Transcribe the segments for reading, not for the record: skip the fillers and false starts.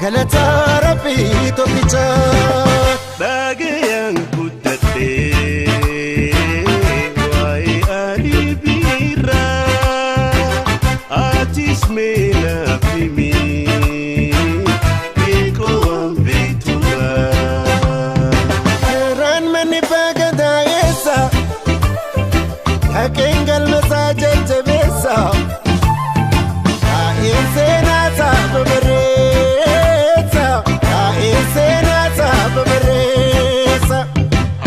Galata Rabbi Topicha Bagian kudate Wai Ali Bira Atis mena fimi Iko ambitua Ran mani bagada esa Hakengal masajal jabesa Senata Babaresa Senata Babaresa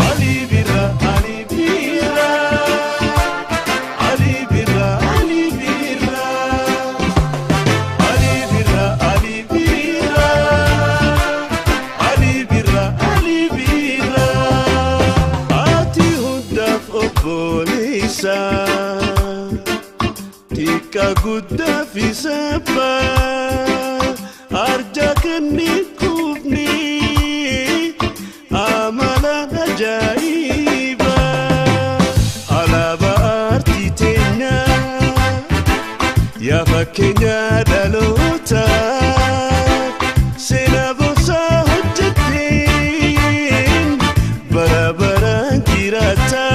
Ali Bira Ali Bira Ali Bira Ali Bira Ali Bira Ali Bira Ali Bira Ali Bira Ati hudaf obolisa Tika gudda fi saba arja kenni kufni amala ajaiba alaba artitenya ya fakenya dalota sena bosa hojjatin barabaran jirata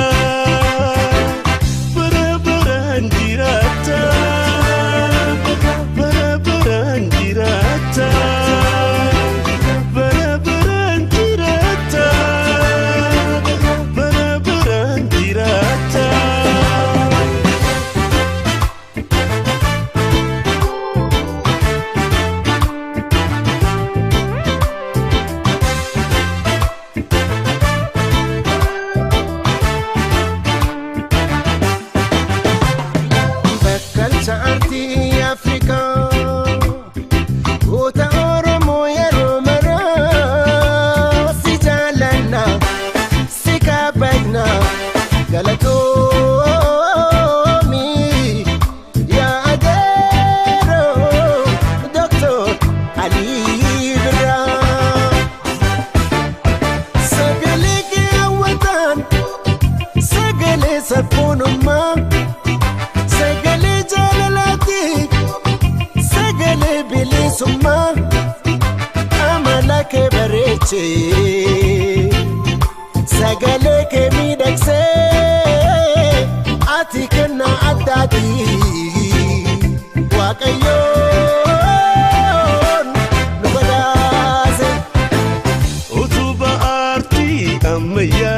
Summa amala ke bareche sagale ke midakse ati kana adati waqayon nubadase utuba arti amya